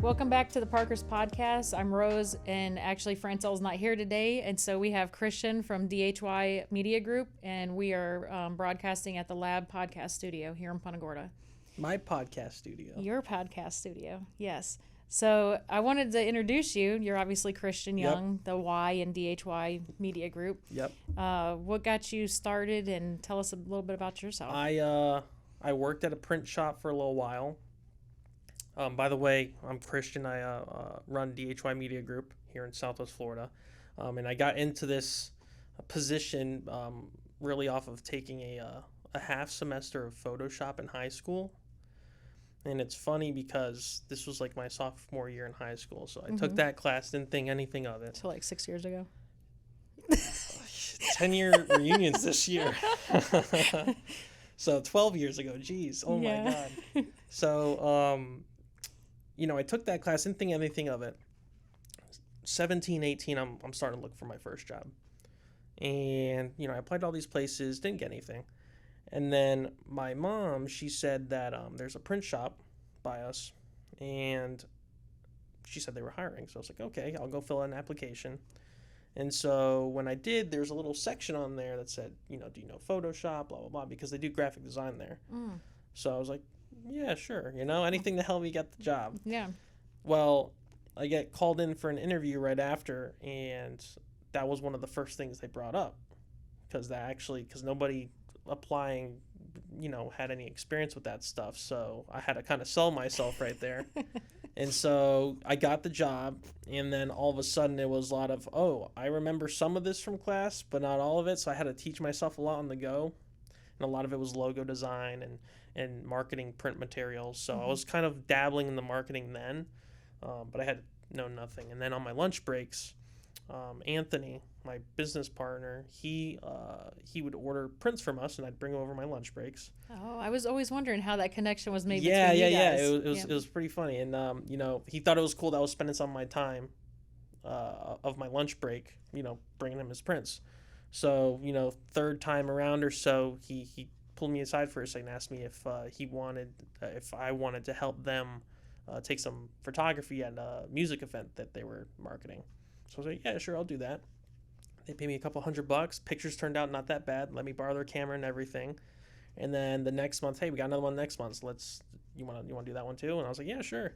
Welcome back to the Parker's podcast. I'm Rose, and actually Francel's not here today, and so we have Christian from DHY Media Group, and we are broadcasting at the Lab Podcast Studio here in Punta Gorda. My podcast studio. Your podcast studio, yes. So I wanted to introduce you. You're obviously Christian Young, the Y in DHY Media Group. Yep. What got you started, and tell us a little bit about yourself. I worked at a print shop for a little while. By the way, I'm Christian. I run DHY Media Group here in Southwest Florida. And I got into this position really off of taking a half semester of Photoshop in high school. And it's funny because this was like my sophomore year in high school. So I took that class, didn't think anything of it. So like 6 years ago? 10-year reunions this year. So 12 years ago. Geez. Oh, my God. So, I took that class, didn't think anything of it. 17, 18, I'm starting to look for my first job. And, I applied to all these places, didn't get anything. And then my mom, she said that there's a print shop by us, and she said they were hiring. So I was like, okay, I'll go fill out an application. And so when I did, there's a little section on there that said, do you know Photoshop, blah, blah, blah, because they do graphic design there. So I was like, yeah, sure, anything to help me get the job. Yeah. Well, I get called in for an interview right after, and that was one of the first things they brought up, because nobody applying, had any experience with that stuff. So I had to kind of sell myself right there. And so I got the job, and then all of a sudden it was a lot of, I remember some of this from class, but not all of it. So I had to teach myself a lot on the go. And a lot of it was logo design and marketing print materials. So I was kind of dabbling in the marketing then, but I had know nothing. And then on my lunch breaks, Anthony, my business partner, he would order prints from us, and I'd bring over my lunch breaks. Oh, I was always wondering how that connection was made between you guys. Yeah. It was pretty funny, and he thought it was cool that I was spending some of my time of my lunch break, bringing him his prints. So third time around or so, he pulled me aside for a second and asked me if I wanted to help them take some photography at a music event that they were marketing. So I was like, yeah, sure, I'll do that. They paid me a couple $100. Pictures turned out not that bad. Let me borrow their camera and everything. And then the next month, hey, we got another one next month. So you want to do that one too? And I was like, yeah, sure.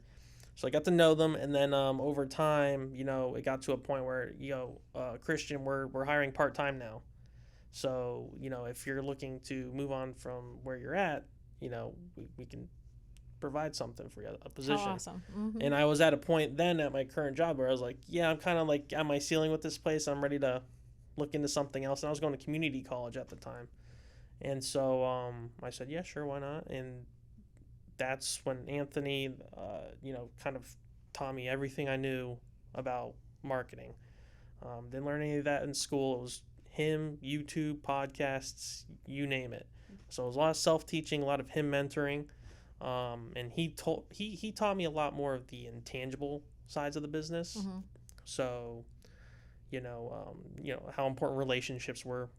So I got to know them, and then over time, it got to a point where, Christian, we're hiring part-time now. So, if you're looking to move on from where you're at, we can provide something for you, a position. Oh, awesome. Mm-hmm. And I was at a point then at my current job where I was like, yeah, I'm kind of like at my ceiling with this place. I'm ready to look into something else. And I was going to community college at the time. And so I said, yeah, sure, why not? And that's when Anthony, kind of taught me everything I knew about marketing. Didn't learn any of that in school. It was him, YouTube, podcasts, you name it. So it was a lot of self-teaching, a lot of him mentoring. And he taught me a lot more of the intangible sides of the business. Mm-hmm. So, how important relationships were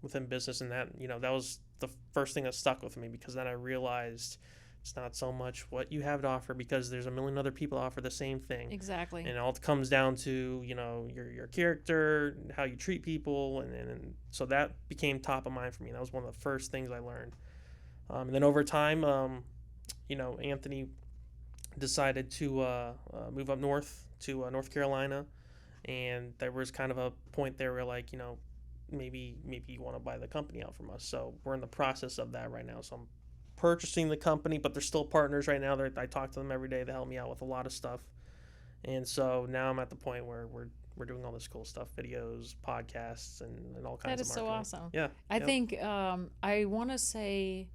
within business, and that was the first thing that stuck with me, because then I realized it's not so much what you have to offer, because there's a million other people that offer the same thing. Exactly. And it all comes down to, your character, how you treat people. And so that became top of mind for me. That was one of the first things I learned. And then over time, Anthony decided to move up north to North Carolina. And there was kind of a point there where, like, maybe you want to buy the company out from us. So we're in the process of that right now. So I'm purchasing the company, but they're still partners right now. I talk to them every day. They help me out with a lot of stuff. And so now I'm at the point where we're doing all this cool stuff, videos, podcasts, and all kinds of marketing. That is so awesome. Yeah. I think I want to say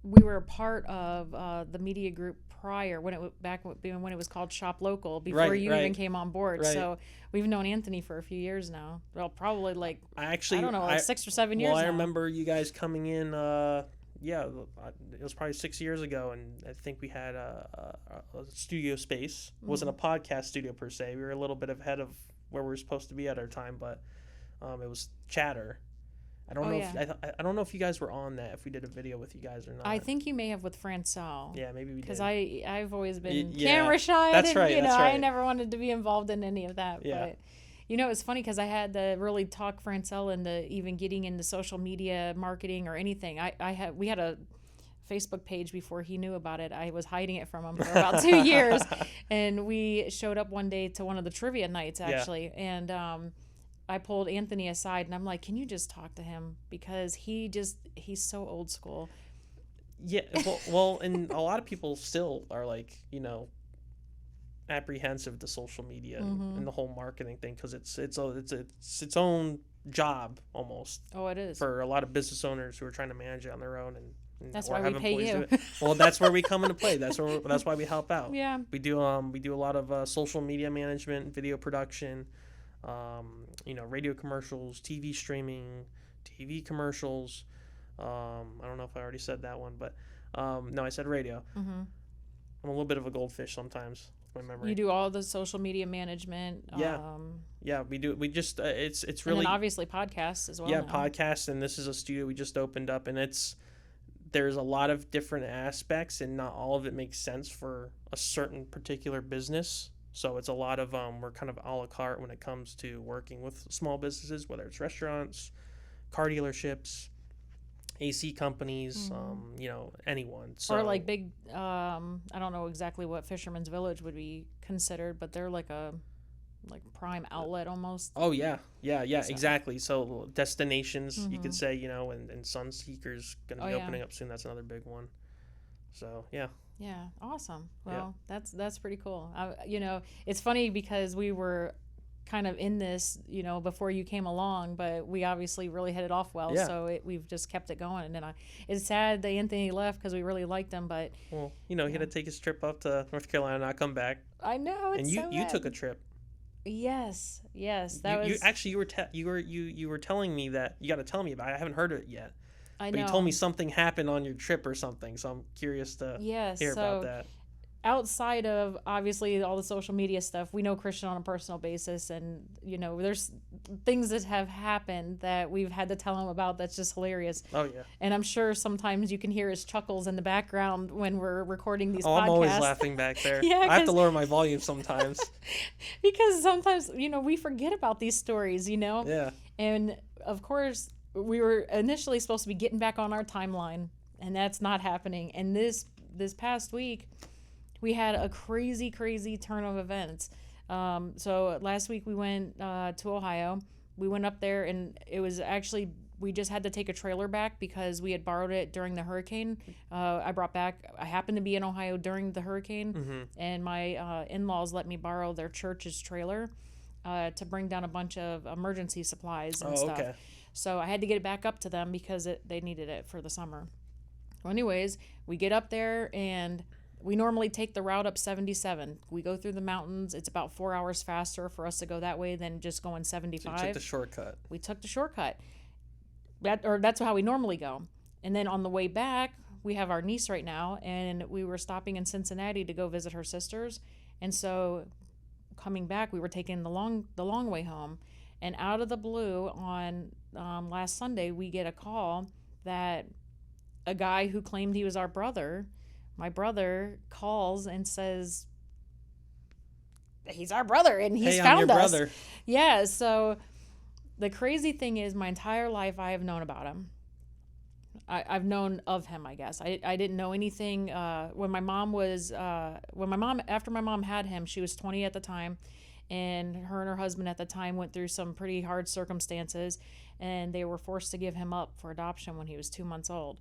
we were a part of the media group prior, when it was called Shop Local, before you even came on board. Right. So we've known Anthony for a few years now. Well, probably like I don't know, 6 or 7 years. Well, I remember you guys coming in. It was probably 6 years ago, and I think we had a studio space. It wasn't a podcast studio per se. We were a little bit ahead of where we were supposed to be at our time, but it was Chatter. I don't Oh know yeah. if I don't know if you guys were on that, if we did a video with you guys or not. I think you may have with Francel. Yeah, maybe we Because did. I've always been Yeah, camera shy. that's right, that's I right. never wanted to be involved in any of that. Yeah. But it's funny because I had to really talk Francel into even getting into social media marketing or anything. We had a Facebook page before he knew about it. I was hiding it from him for about 2 years, and we showed up one day to one of the trivia nights actually, and I pulled Anthony aside and I'm like, can you just talk to him, because he's so old school. Yeah, well, and a lot of people still are like, apprehensive to social media and the whole marketing thing, because it's its own job almost. Oh, it is. For a lot of business owners who are trying to manage it on their own, and that's or why have we pay employees you. do it. Well, that's where we come into play. That's why we help out. Yeah. We do a lot of social media management, video production, radio commercials, TV streaming, TV commercials. I don't know if I already said that one, but no, I said radio. Mm-hmm. I'm a little bit of a goldfish sometimes. My memory. You do all the social media management. Yeah. Yeah, we do. We just it's really, and then obviously podcasts as well. Yeah, now. podcasts, and this is a studio we just opened up, and there's a lot of different aspects, and not all of it makes sense for a certain particular business. So it's a lot of we're kind of a la carte when it comes to working with small businesses, whether it's restaurants, car dealerships, AC companies, anyone. So, or like big, I don't know exactly what Fisherman's Village would be considered, but they're like a prime outlet almost. Oh yeah, So. exactly. So destinations, you could say, and Sunseeker's going to be opening up soon. That's another big one. So yeah. Yeah, awesome. Well, that's pretty cool. It's funny because we were kind of in this, before you came along, but we obviously really hit it off well. Yeah. So we've just kept it going. And it's sad that Anthony left because we really liked him, but he had to take his trip up to North Carolina and not come back. I know. And you took a trip. Yes. You were telling me that you got to tell me about it. I haven't heard it yet. I know. But you told me something happened on your trip or something, so I'm curious to hear about that. Outside of obviously all the social media stuff, we know Christian on a personal basis, and there's things that have happened that we've had to tell him about that's just hilarious. Oh yeah. And I'm sure sometimes you can hear his chuckles in the background when we're recording these podcasts. I'm always laughing back there. Yeah, I have to lower my volume sometimes. Because sometimes we forget about these stories, Yeah. And of course we were initially supposed to be getting back on our timeline, and that's not happening. And this past week we had a crazy turn of events. So last week we went to Ohio. We went up there, and it was actually, we just had to take a trailer back because we had borrowed it during the hurricane. I happened to be in Ohio during the hurricane, and my in-laws let me borrow their church's trailer to bring down a bunch of emergency supplies and stuff. Okay. So I had to get it back up to them because they needed it for the summer. Well, anyways, we get up there, and we normally take the route up 77. We go through the mountains. It's about 4 hours faster for us to go that way than just going 75. So you took the shortcut. We took the shortcut. That's how we normally go. And then on the way back, we have our niece right now, and we were stopping in Cincinnati to go visit her sisters. And so coming back, we were taking the long way home. And out of the blue on last Sunday, we get a call that a guy who claimed he was our brother, my brother, calls and says he's our brother and he's found us. Brother. Yeah, so the crazy thing is, my entire life I have known about him. I've known of him, I guess. I didn't know anything after my mom had him, she was 20 at the time, and her husband at the time went through some pretty hard circumstances, and they were forced to give him up for adoption when he was 2 months old.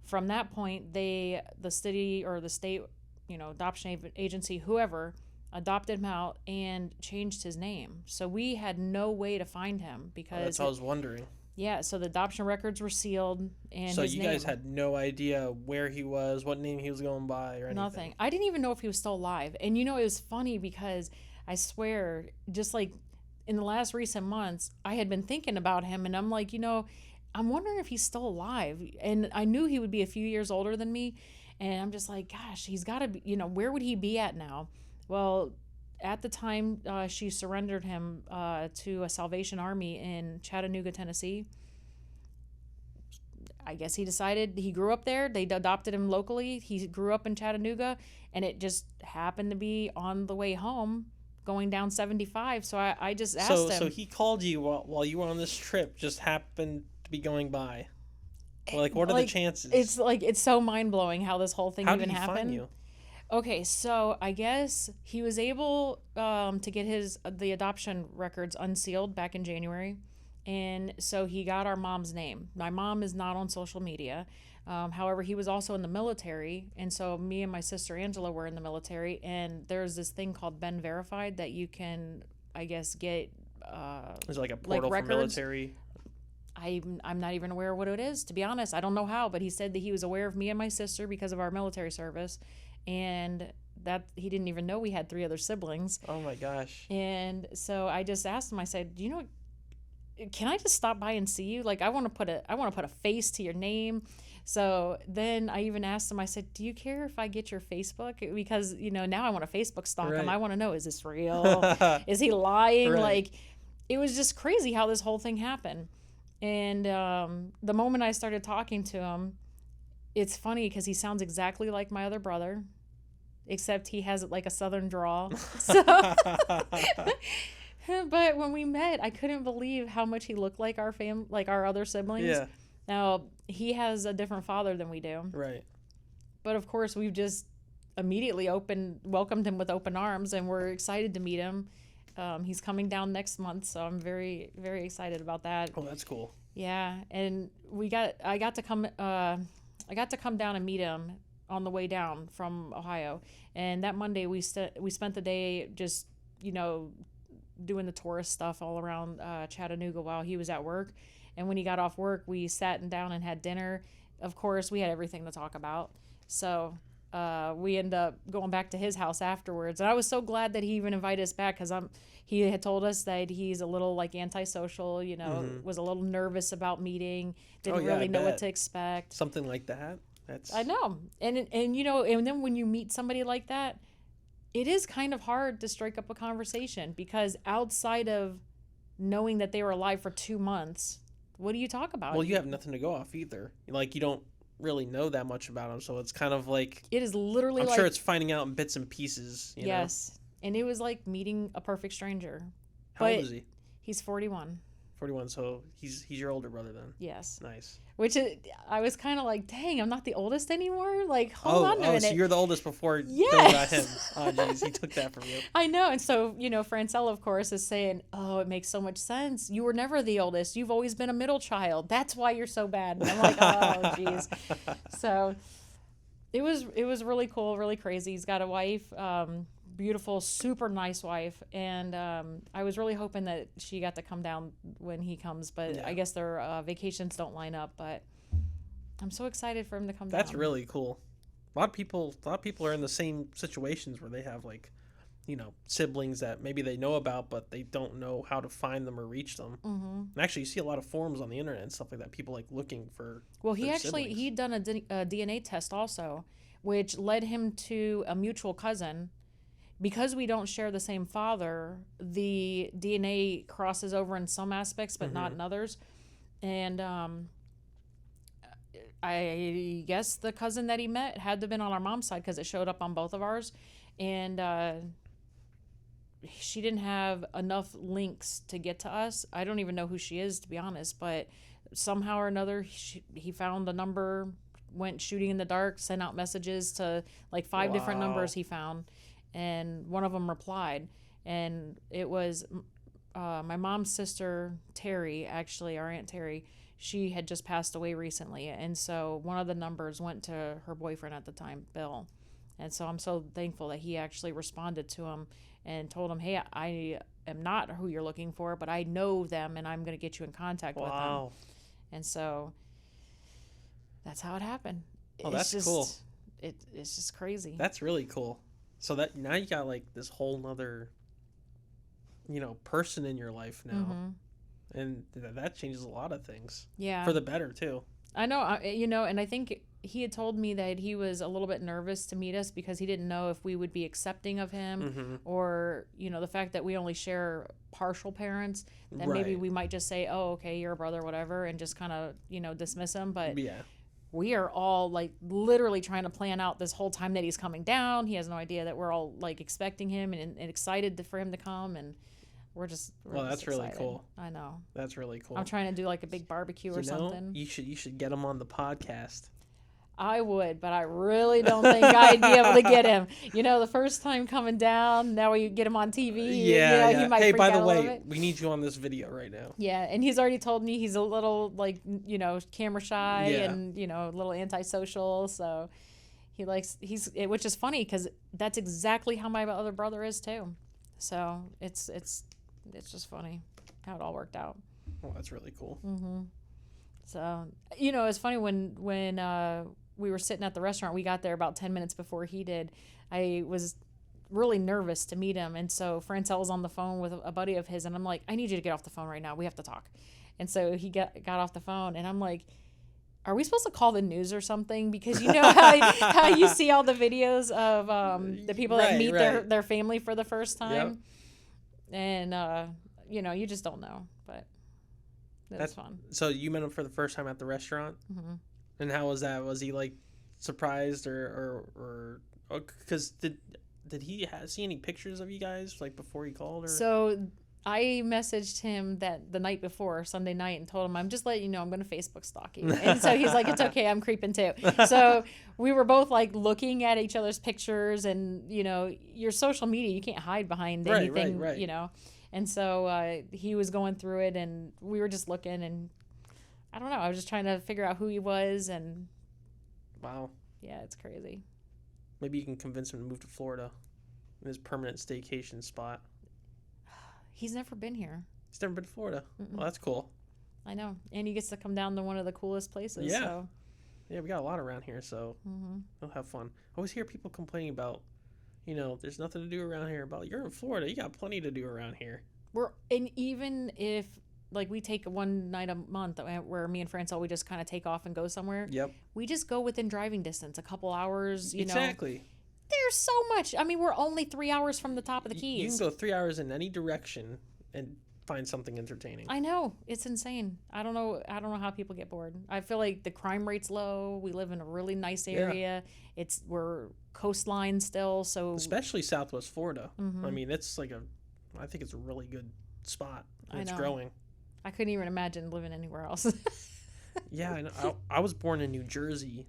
From that point, the city or the state, adoption agency, whoever, adopted him out and changed his name. So we had no way to find him because... that's what I was wondering. Yeah, so the adoption records were sealed, and so you guys had no idea where he was, what name he was going by, or anything? Nothing. I didn't even know if he was still alive. And it was funny because I swear, just like in the last recent months, I had been thinking about him, and I'm like, I'm wondering if he's still alive. And I knew he would be a few years older than me. And I'm just like, gosh, he's got to be, where would he be at now? Well, at the time, she surrendered him to a Salvation Army in Chattanooga, Tennessee. I guess he decided he grew up there. They adopted him locally. He grew up in Chattanooga, and it just happened to be on the way home going down 75. So I just asked him. So he called you while you were on this trip, just happened to be going by. Well, like, what are the chances? It's so mind-blowing how this whole thing even happened. How did he find you? Okay, so I guess he was able to get the adoption records unsealed back in January. And so he got our mom's name. My mom is not on social media. However, he was also in the military. And so me and my sister Angela were in the military. And there's this thing called Ben Verified that you can, I guess, get... Is it like a portal for military? I'm not even aware of what it is, to be honest. I don't know how, but he said that he was aware of me and my sister because of our military service. And that he didn't even know we had 3 other siblings. Oh, my gosh. And so I just asked him, I said, can I just stop by and see you? Like, I want to put a face to your name. So then I even asked him, I said, do you care if I get your Facebook? Because, now I want to Facebook stalk him. I want to know, is this real? Is he lying? Right. Like, it was just crazy how this whole thing happened. And the moment I started talking to him, it's funny because he sounds exactly like my other brother, except he has like a southern drawl. So, but when we met, I couldn't believe how much he looked like our other siblings. Yeah. Now, he has a different father than we do. Right. But of course, we've just immediately welcomed him with open arms, and we're excited to meet him. He's coming down next month, so I'm very, very excited about that. Oh, that's cool. Yeah, and I got to come down and meet him on the way down from Ohio. And that Monday we spent the day just, doing the tourist stuff all around Chattanooga while he was at work. And when he got off work, we sat down and had dinner. Of course, we had everything to talk about. So we ended up going back to his house afterwards. And I was so glad that he even invited us back because he had told us that he's a little like antisocial, was a little nervous about meeting, didn't really know what to expect. Something like that. I know. And then when you meet somebody like that, it is kind of hard to strike up a conversation because outside of knowing that they were alive for 2 months, what do you talk about? Well, you have nothing to go off either. Like, you don't really know that much about them, so it's kind of like... It is literally I'm sure it's finding out in bits and pieces, Yes. Know? And it was like meeting a perfect stranger. How old is he? He's 41. 41, so he's your older brother then. Yes. Nice. I was kind of like, dang, I'm not the oldest anymore. Like, hold on a minute. So you're the oldest before Bill got him. Oh, geez, he took that from you. I know. And so, Francel, of course, is saying, oh, it makes so much sense. You were never the oldest. You've always been a middle child. That's why you're so bad. And I'm like, oh, geez. So it was really cool, really crazy. He's got a wife, beautiful, super nice wife. And I was really hoping that she got to come down when he comes, but I guess their vacations don't line up. But I'm so excited for him to come down. That's really cool. A lot of people are in the same situations where they have like, siblings that maybe they know about, but they don't know how to find them or reach them. Mm-hmm. And actually, you see a lot of forums on the internet and stuff like that. People like looking for. Well, he'd done a DNA test also, which led him to a mutual cousin. Because we don't share the same father, the DNA crosses over in some aspects, but not in others. And I guess the cousin that he met had to have been on our mom's side because it showed up on both of ours. And she didn't have enough links to get to us. I don't even know who she is, to be honest. But somehow or another, he found the number, went shooting in the dark, sent out messages to like 5 different numbers he found. And one of them replied, and it was my mom's sister, Terry, actually, our Aunt Terry. She had just passed away recently, and so one of the numbers went to her boyfriend at the time, Bill. And so I'm so thankful that he actually responded to him and told him, hey, I am not who you're looking for, but I know them, and I'm going to get you in contact with them. And so that's how it happened. Oh, that's cool. It's just crazy. That's really cool. So that now you got like this whole nother, person in your life now, and that changes a lot of things. Yeah, for the better too. I know, and I think he had told me that he was a little bit nervous to meet us because he didn't know if we would be accepting of him or, the fact that we only share partial parents, then maybe we might just say, oh, okay, you're a brother, whatever, and just kind of, dismiss him. But we are all like literally trying to plan out this whole time that he's coming down. He has no idea that we're all like expecting him and excited for him to come. And we're just that's excited. Really cool. I know. That's really cool. I'm trying to do like a big barbecue or something. You should get him on the podcast. I would, but I really don't think I'd be able to get him. The first time coming down, now we get him on TV. Yeah. He might hey, freak by out the way, a little bit. we need you on this video right now. Yeah, and he's already told me he's a little like, camera shy and, a little antisocial. So which is funny because that's exactly how my other brother is too. So it's just funny how it all worked out. Well, that's really cool. Mm-hmm. So, it's funny when we were sitting at the restaurant, we got there about 10 minutes before he did. I was really nervous to meet him. And so Francel was on the phone with a buddy of his. And I'm like, I need you to get off the phone right now. We have to talk. And so he got off the phone. And I'm like, are we supposed to call the news or something? Because how you see all the videos of the people that meet their family for the first time. Yep. And, you just don't know. But that's fun. So you met him for the first time at the restaurant? Mm-hmm. And how was that? Was he like surprised or because did he see any pictures of you guys like before he called? Or so I messaged him that the night before, Sunday night, and told him, I'm just letting you know I'm going to Facebook stalk you. And so he's like, it's okay, I'm creeping too. So we were both like looking at each other's pictures, and your social media, you can't hide behind anything, right. And so he was going through it, and we were just looking, and I don't know. I was just trying to figure out who he was, and wow, yeah, it's crazy. Maybe you can convince him to move to Florida, in his permanent staycation spot. He's never been here. He's never been to Florida. Well, that's cool. I know, and he gets to come down to one of the coolest places. Yeah, so. Yeah, we got a lot around here, so he'll have fun. I always hear people complaining about, there's nothing to do around here. About you're in Florida, you got plenty to do around here. And even if. Like, we take one night a month where me and Francel, we just kind of take off and go somewhere. Yep. We just go within driving distance, a couple hours, Exactly. There's so much. I mean, we're only 3 hours from the top of the Keys. You can go 3 hours in any direction and find something entertaining. I know. It's insane. I don't know how people get bored. I feel like the crime rate's low. We live in a really nice area. Yeah. We're coastline still, so... Especially Southwest Florida. Mm-hmm. I mean, I think it's a really good spot. And it's growing. I couldn't even imagine living anywhere else. Yeah, I know. I was born in New Jersey,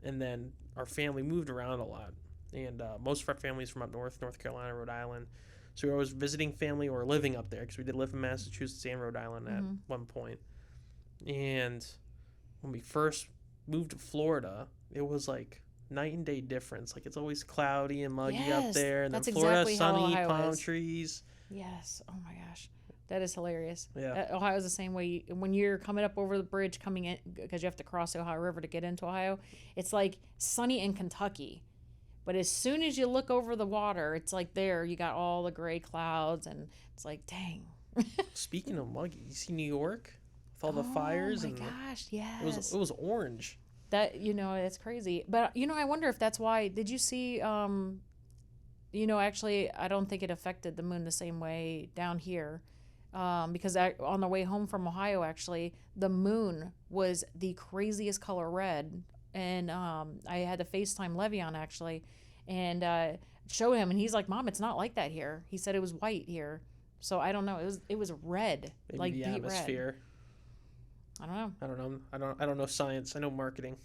and then our family moved around a lot. And most of our family's from up north, North Carolina, Rhode Island. So we were always visiting family or living up there because we did live in Massachusetts and Rhode Island at one point. And when we first moved to Florida, it was like night and day difference. Like, it's always cloudy and muggy up there. And then Florida, exactly sunny, palm trees. Yes. Oh, my gosh. That is hilarious. Yeah. Ohio's the same way. When you're coming up over the bridge, coming in, because you have to cross the Ohio River to get into Ohio, it's like sunny in Kentucky. But as soon as you look over the water, it's like there, you got all the gray clouds, and it's like, dang. Speaking of muggy, you see New York with all the fires? Oh, my gosh, yes. It was orange. That, it's crazy. But, I wonder if that's why. Did you see, actually, I don't think it affected the moon the same way down here. Because on the way home from Ohio, actually, the moon was the craziest color red. And I had to FaceTime Le'Veon, actually, and show him. And he's like, Mom, it's not like that here. He said it was white here. So I don't know. It was red. Maybe like the atmosphere. Red. I don't know. I don't know science. I know marketing.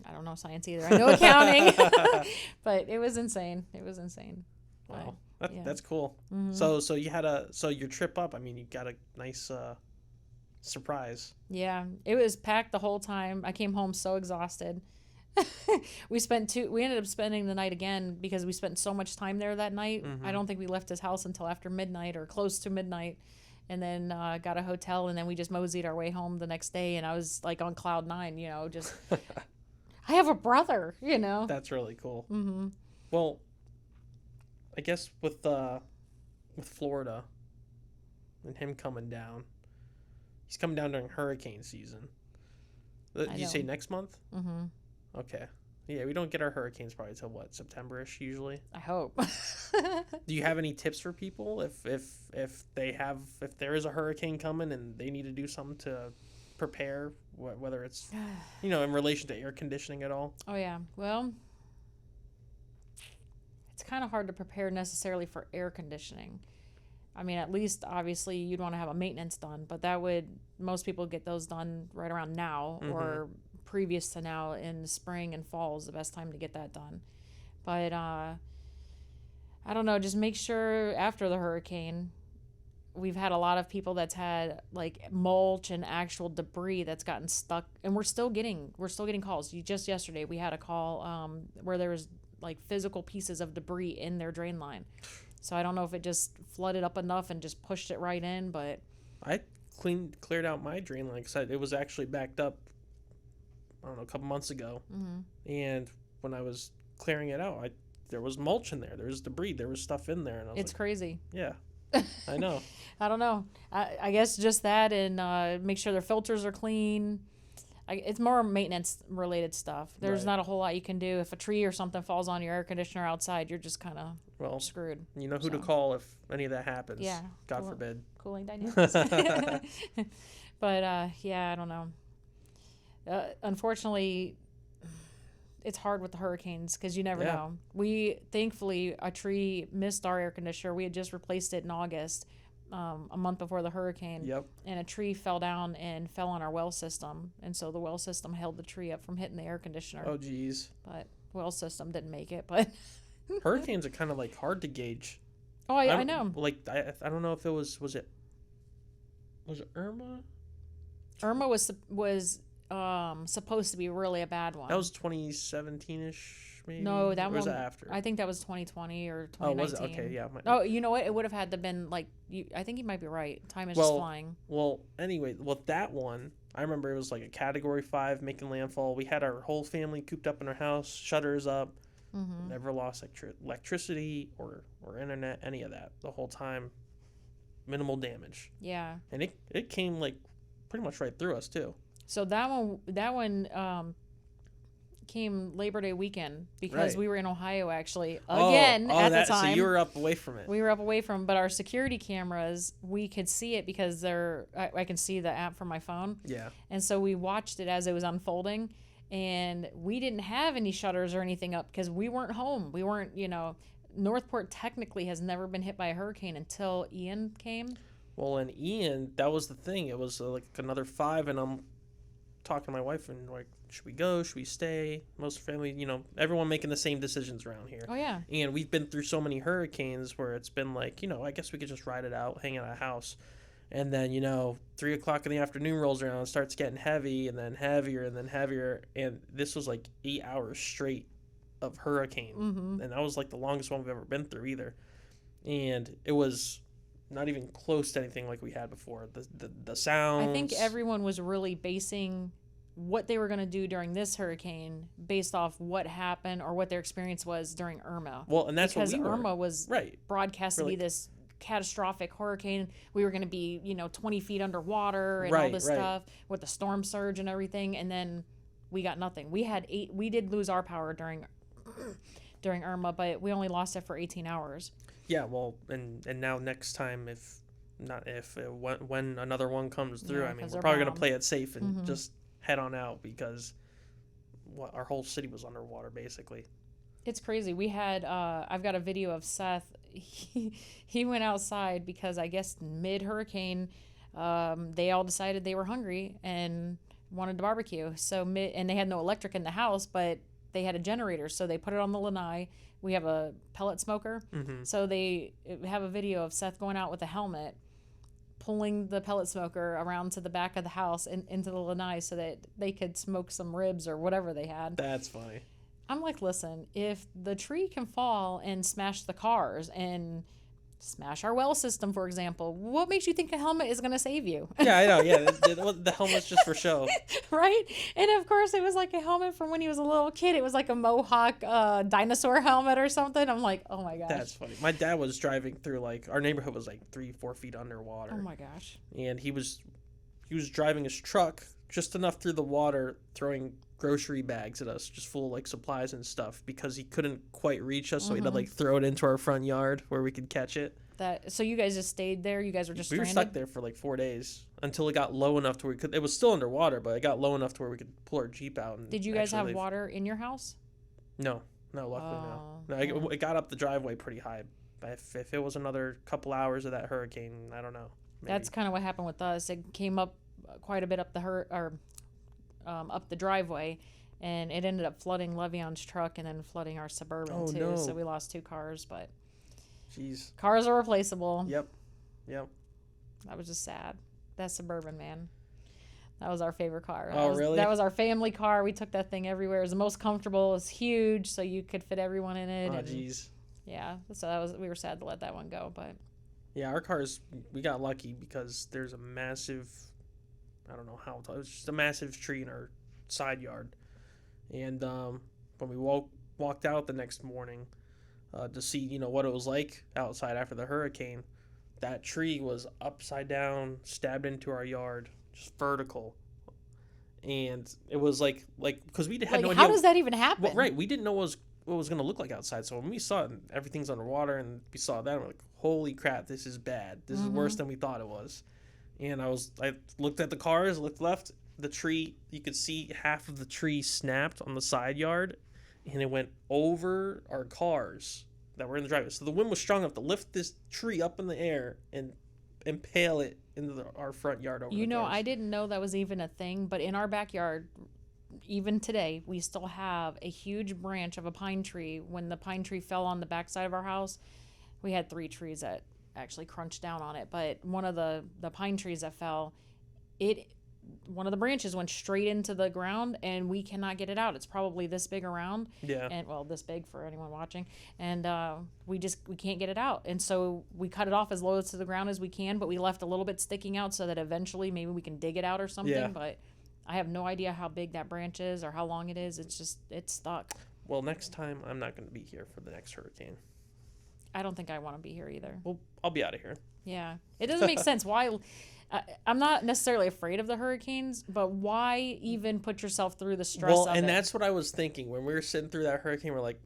I don't know science either. I know accounting. But it was insane. Wow. That's cool. Mm-hmm. So your trip up, I mean, you got a nice surprise. Yeah, it was packed the whole time. I came home so exhausted. We ended up spending the night again because we spent so much time there that night. Mm-hmm. I don't think we left his house until after midnight or close to midnight, and then got a hotel, and then we just moseyed our way home the next day, and I was like on cloud 9, just I have a brother, That's really cool. Mm-hmm. Well, I guess with Florida and him coming down, he's coming down during hurricane season. Did you say next month? Mm-hmm. Okay. Yeah, we don't get our hurricanes probably till what, September-ish usually. I hope. Do you have any tips for people if there is a hurricane coming and they need to do something to prepare, whether it's in relation to air conditioning at all? Oh yeah. Well, it's kind of hard to prepare necessarily for air conditioning. I mean, at least obviously you'd want to have a maintenance done, but most people get those done right around now or previous to now in the spring and fall is the best time to get that done. But I don't know, just make sure after the hurricane, we've had a lot of people that's had like mulch and actual debris that's gotten stuck, and we're still getting calls. Just yesterday we had a call where there was like physical pieces of debris in their drain line. So I don't know if it just flooded up enough and just pushed it right in, but I cleared out my drain line because it was actually backed up, I don't know, a couple months ago. And when I was clearing it out, there was mulch in there. There was debris. There was stuff in there. And it's crazy. Yeah, I know. I don't know. I guess just that, and make sure their filters are clean. It's more maintenance related stuff. There's not a whole lot you can do. If a tree or something falls on your air conditioner outside, you're just kind of screwed. You know who to call if any of that happens. Yeah. God forbid. Cooling dynamics. But yeah, I don't know. Unfortunately, it's hard with the hurricanes because you never know. Thankfully, a tree missed our air conditioner. We had just replaced it in August, a month before the hurricane. Yep. And a tree fell down and fell on our well system, and so the well system held the tree up from hitting the air conditioner. Oh, geez. But well system didn't make it. But hurricanes are kind of like hard to gauge. Oh, I know. Like I don't know if it was it Irma? Irma was supposed to be really a bad one. That was 2017-ish. Maybe? No, that or was one. That after? I think that was 2020 or 2019. Oh, was it? Okay, yeah. Oh, you know what? It would have had to been like I think you might be right. Time is just flying. Well, anyway, that one, I remember it was like a Category 5 making landfall. We had our whole family cooped up in our house, shutters up, never lost electricity or internet, any of that the whole time. Minimal damage. Yeah. And it came like pretty much right through us too. So that one came Labor Day weekend because we were in Ohio actually again at the time. So you were up away from it. We were up away from, but our security cameras, we could see it because I can see the app from my phone. Yeah. And so we watched it as it was unfolding, and we didn't have any shutters or anything up because we weren't home. We weren't, Northport technically has never been hit by a hurricane until Ian came. Well, and Ian, that was the thing. It was like another 5, and I'm talking to my wife and like, should we go? Should we stay? Most family, everyone making the same decisions around here. Oh, yeah. And we've been through so many hurricanes where it's been like, I guess we could just ride it out, hang out at a house. And then, 3 o'clock in the afternoon rolls around and starts getting heavy and then heavier and then heavier. And this was like 8 hours straight of hurricane. Mm-hmm. And that was like the longest one we've ever been through either. And it was not even close to anything like we had before. The sounds. I think everyone was really basing what they were going to do during this hurricane based off what happened or what their experience was during Irma. Well, and that's because what we were. Irma was broadcast to be this catastrophic hurricane. We were going to be, 20 feet underwater and all this stuff with the storm surge and everything. And then we got nothing. We did lose our power during Irma, but we only lost it for 18 hours. Yeah, well, and now next time, when another one comes through, I mean, we're probably going to play it safe and just head on out because our whole city was underwater basically. It's crazy. We had I've got a video of Seth. He went outside because I guess mid-hurricane they all decided they were hungry and wanted to barbecue. And they had no electric in the house, but they had a generator, so they put it on the lanai. We have a pellet smoker. So they have a video of Seth going out with a helmet, pulling the pellet smoker around to the back of the house and into the lanai so that they could smoke some ribs or whatever they had. That's funny. I'm like, listen, if the tree can fall and smash the cars and smash our well system, for example, what makes you think a helmet is going to save you? Yeah, I know. Yeah, the helmet's just for show. Right? And of course, it was like a helmet from when he was a little kid. It was like a Mohawk dinosaur helmet or something. I'm like, oh my gosh. That's funny. My dad was driving through, our neighborhood was 3-4 feet underwater. Oh my gosh. And he was driving his truck just enough through the water, throwing grocery bags at us, just full of like supplies and stuff, because he couldn't quite reach us, so he had to like throw it into our front yard where we could catch it. So you guys just stayed there? You guys were just We were stranded? stuck there for like 4 days until it got low enough to where we could. It was still underwater, but it got low enough to where we could pull our Jeep out. And Did you guys have water in your house? No, luckily no. It got up the driveway pretty high. If it was another couple hours of that hurricane, I don't know. Maybe. That's kind of what happened with us. It came up quite a bit up up the driveway, and it ended up flooding Le'Veon's truck and then flooding our Suburban too. No. So we lost 2 cars, but jeez, cars are replaceable. Yep. That was just sad. That Suburban, man. That was our favorite car. Really? That was our family car. We took that thing everywhere. It was the most comfortable. It was huge, so you could fit everyone in it. Oh, jeez. Yeah, so we were sad to let that one go, but. Yeah, our cars, we got lucky because there's a massive, I don't know how tall, it was just a massive tree in our side yard. And when we walked out the next morning to see, what it was like outside after the hurricane, that tree was upside down, stabbed into our yard, just vertical. And it was like because we had no idea. How does that even happen? Well, right, we didn't know what was going to look like outside. So when we saw it, and everything's underwater, and we saw that, we're like, holy crap, this is bad. This is worse than we thought it was. And I looked at the cars, looked left, the tree, you could see half of the tree snapped on the side yard, and it went over our cars that were in the driveway. So the wind was strong enough to lift this tree up in the air and impale it into our front yard over the cars. I didn't know that was even a thing, but in our backyard, even today, we still have a huge branch of a pine tree. When the pine tree fell on the backside of our house, we had 3 trees that actually crunched down on it, but one of the pine trees that fell, one of the branches went straight into the ground, and we cannot get it out. It's probably this big around. Yeah. And this big for anyone watching. And we can't get it out. And so we cut it off as low to the ground as we can, but we left a little bit sticking out so that eventually maybe we can dig it out or something. Yeah. But I have no idea how big that branch is or how long it is. It's stuck. Well, next time I'm not going to be here for the next hurricane. I don't think I want to be here either. Well, I'll be out of here. Yeah. It doesn't make sense. Why? I'm not necessarily afraid of the hurricanes, but why even put yourself through the stress of it? Well, and that's what I was thinking. When we were sitting through that hurricane, we're like,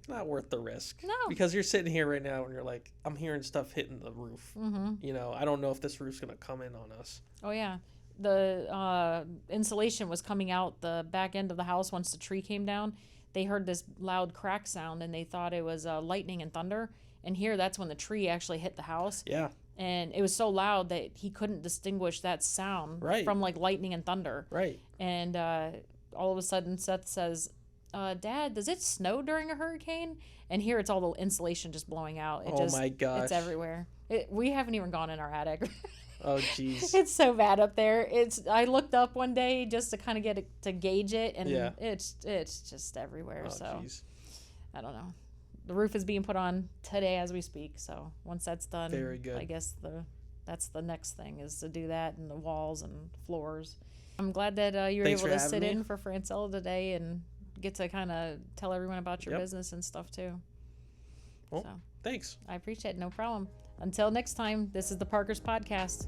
not worth the risk. No. Because you're sitting here right now and you're like, I'm hearing stuff hitting the roof. Mm-hmm. I don't know if this roof's going to come in on us. Oh, yeah. The insulation was coming out the back end of the house once the tree came down. They heard this loud crack sound, and they thought it was lightning and thunder. And here, that's when the tree actually hit the house. Yeah. And it was so loud that he couldn't distinguish that sound from like lightning and thunder. Right. And all of a sudden, Seth says, Dad, does it snow during a hurricane? And here it's all the insulation just blowing out. My gosh. It's everywhere. We haven't even gone in our attic. Oh, jeez. It's so bad up there. I looked up one day just to kind of to gauge it, and it's just everywhere. Oh, so geez. I don't know. The roof is being put on today as we speak. So once that's done, very good. I guess that's the next thing is to do that, and the walls and floors. I'm glad that you were able to sit in for Francel today and get to kind of tell everyone about your business and stuff too. Well, thanks. I appreciate it. No problem. Until next time, this is the Parker's Podcast.